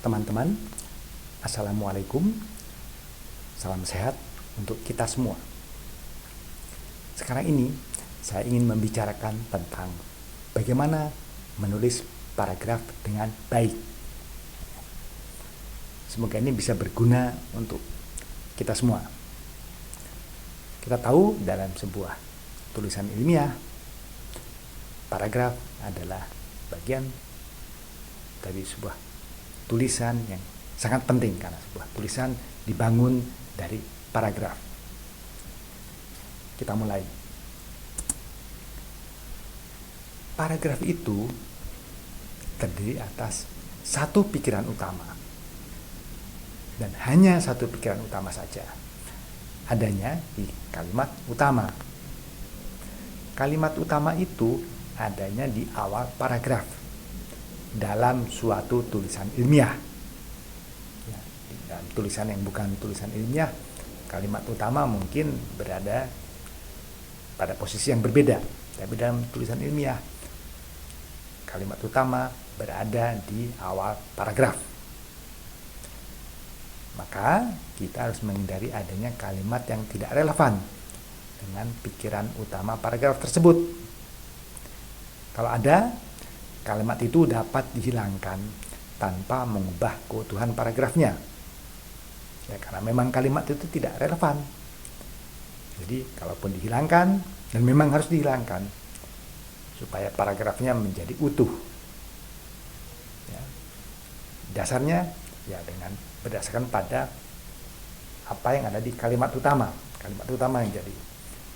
Teman-teman, Assalamualaikum. Salam sehat untuk kita semua. Sekarang ini saya ingin membicarakan tentang bagaimana menulis paragraf dengan baik. Semoga ini bisa berguna untuk kita semua. Kita tahu dalam sebuah tulisan ilmiah, paragraf adalah bagian dari sebuah tulisan yang sangat penting karena sebuah tulisan dibangun dari paragraf. Kita mulai. Paragraf itu terdiri atas satu pikiran utama. Dan hanya satu pikiran utama saja. Adanya di kalimat utama. Kalimat utama itu adanya di awal paragraf dalam suatu tulisan ilmiah. Dalam tulisan yang bukan tulisan ilmiah, kalimat utama mungkin berada pada posisi yang berbeda. Tapi dalam tulisan ilmiah, kalimat utama berada di awal paragraf. Maka kita harus menghindari adanya kalimat yang tidak relevan dengan pikiran utama paragraf tersebut. Kalau ada, kalimat itu dapat dihilangkan tanpa mengubah keutuhan paragrafnya. Ya, karena memang kalimat itu tidak relevan. Jadi, kalaupun dihilangkan, dan memang harus dihilangkan, supaya paragrafnya menjadi utuh. Ya. Dasarnya, ya dengan berdasarkan pada apa yang ada di kalimat utama. Kalimat utama yang jadi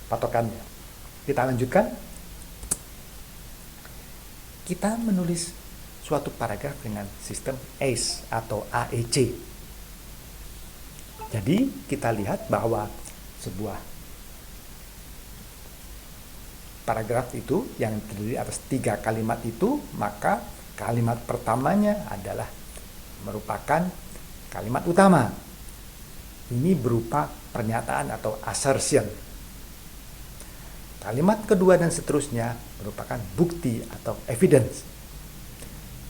patokannya. Kita lanjutkan. Kita menulis suatu paragraf dengan sistem ACE atau AEC. Jadi kita lihat bahwa sebuah paragraf itu yang terdiri atas 3 kalimat itu, maka kalimat pertamanya adalah merupakan kalimat utama. Ini berupa pernyataan atau assertion. Kalimat kedua dan seterusnya merupakan bukti atau evidence.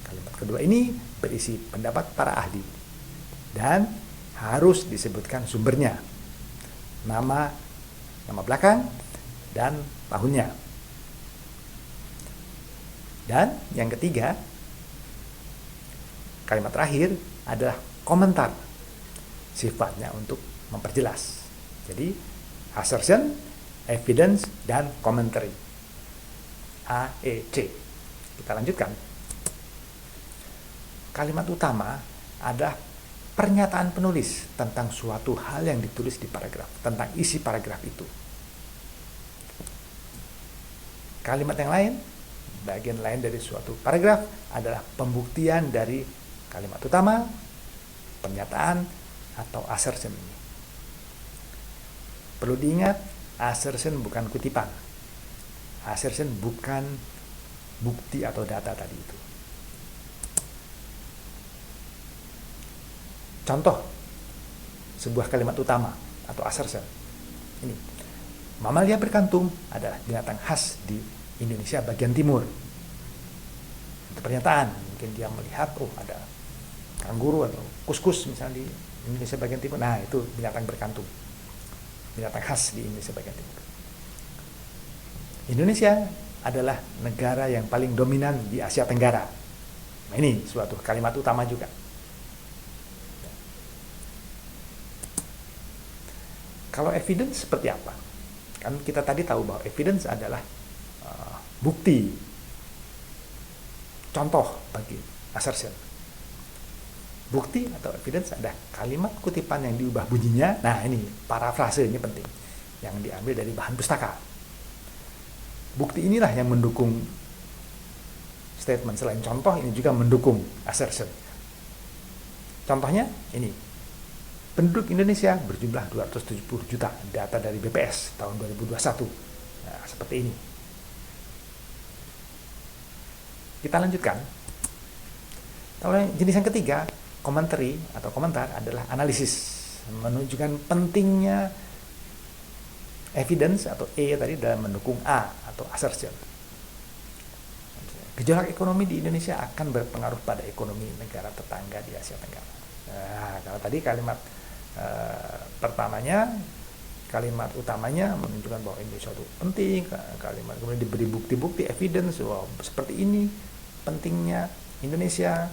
Kalimat kedua ini berisi pendapat para ahli dan harus disebutkan sumbernya, nama belakang, dan tahunnya. Dan yang ketiga, kalimat terakhir adalah komentar, sifatnya untuk memperjelas. Jadi assertion, evidence, dan commentary. AEC. Kita lanjutkan. Kalimat utama adalah pernyataan penulis tentang suatu hal yang ditulis di paragraf, tentang isi paragraf itu. Kalimat yang lain, bagian lain dari suatu paragraf adalah pembuktian dari kalimat utama, pernyataan, atau assertion ini. Perlu diingat, assertion bukan kutipan. Assertion bukan bukti atau data tadi itu. Contoh sebuah kalimat utama atau assertion. Ini. Mamalia berkantung adalah binatang khas di Indonesia bagian timur. Itu pernyataan. Mungkin dia melihat, ada kanguru atau kuskus misalnya di Indonesia bagian timur. Nah, itu binatang berkantung. Binatang khas di Indonesia bagian timur. Indonesia adalah negara yang paling dominan di Asia Tenggara. Nah, ini suatu kalimat utama juga. Kalau evidence seperti apa? Kan kita tadi tahu bahwa evidence adalah bukti, contoh bagi assertion. Bukti atau evidence ada kalimat kutipan yang diubah bunyinya. Nah, ini parafrase, ini penting, yang diambil dari bahan pustaka. Bukti inilah yang mendukung statement. Selain contoh, ini juga mendukung assertion. Contohnya ini, penduduk Indonesia berjumlah 270 juta, data dari BPS tahun 2021. Nah, seperti ini. Kita lanjutkan. Kalau jenis yang ketiga, commentary atau komentar adalah analisis, menunjukkan pentingnya evidence atau E tadi dalam mendukung A atau assertion. Gejolak ekonomi di Indonesia akan berpengaruh pada ekonomi negara tetangga di Asia Tenggara. Nah, kalau tadi kalimat pertamanya, kalimat utamanya menunjukkan bahwa Indonesia itu penting, kalimat kemudian diberi bukti-bukti, evidence, wow, seperti ini pentingnya Indonesia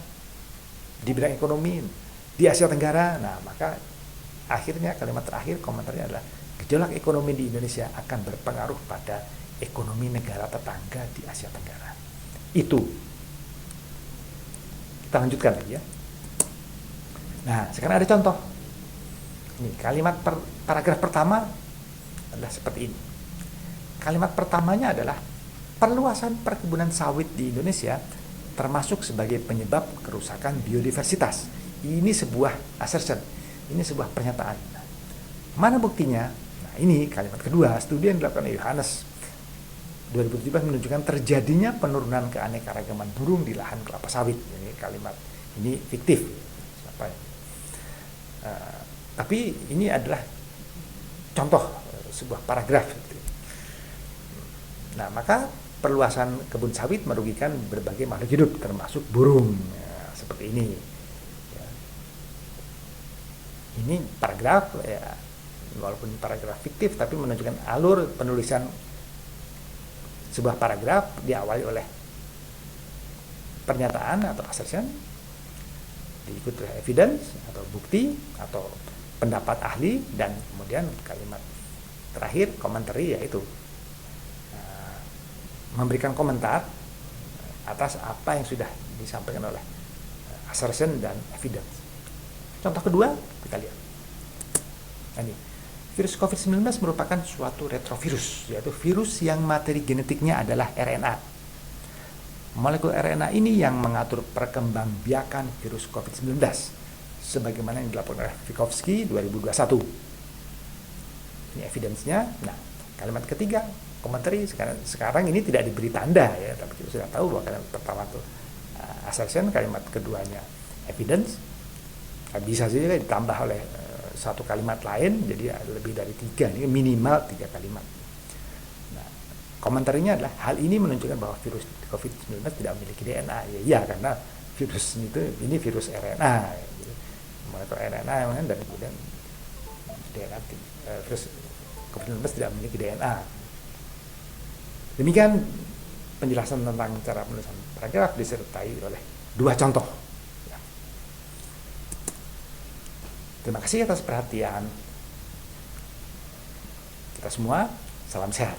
di bidang ekonomi di Asia Tenggara. Nah, maka akhirnya kalimat terakhir komentarnya adalah gejolak ekonomi di Indonesia akan berpengaruh pada ekonomi negara tetangga di Asia Tenggara. Itu. Kita lanjutkan lagi ya. Nah, sekarang ada contoh. Ini kalimat paragraf pertama adalah seperti ini. Kalimat pertamanya adalah perluasan perkebunan sawit di Indonesia termasuk sebagai penyebab kerusakan biodiversitas. Ini sebuah assertion, ini sebuah pernyataan. Nah, mana buktinya? Nah, ini kalimat kedua. Studi yang dilakukan oleh Yohanes 2017 menunjukkan terjadinya penurunan keanekaragaman burung di lahan kelapa sawit. Ini kalimat ini fiktif. Tapi ini adalah contoh sebuah paragraf. Nah, maka perluasan kebun sawit merugikan berbagai makhluk hidup termasuk burung. Ya, seperti ini. Ya. Ini paragraf ya, walaupun paragraf fiktif tapi menunjukkan alur penulisan sebuah paragraf diawali oleh pernyataan atau assertion, diikuti oleh evidence atau bukti atau pendapat ahli, dan kemudian kalimat terakhir commentary, yaitu memberikan komentar atas apa yang sudah disampaikan oleh assertion dan evidence. Contoh kedua kita lihat. Ini virus COVID-19 merupakan suatu retrovirus, yaitu virus yang materi genetiknya adalah RNA. Molekul RNA ini yang mengatur perkembangbiakan virus COVID-19, sebagaimana yang dilakukan oleh Vygotsky 2021. Ini evidence-nya. Nah, kalimat ketiga, commentary, sekarang ini tidak diberi tanda ya, tapi kita sudah tahu bahwa kalimat pertama itu assertion, kalimat keduanya evidence. Bisa saja ditambah oleh satu kalimat lain, jadi lebih dari 3, ini minimal 3 kalimat. Nah, komentarnya adalah hal ini menunjukkan bahwa virus COVID-19 tidak memiliki DNA. Ya, karena virus ini virus RNA, jadi molekul RNA dan kemudian DNA, virus COVID-19 tidak memiliki DNA. Demikian penjelasan tentang cara penulisan paragraf disertai oleh 2 contoh. Terima kasih atas perhatian kita semua. Salam sehat.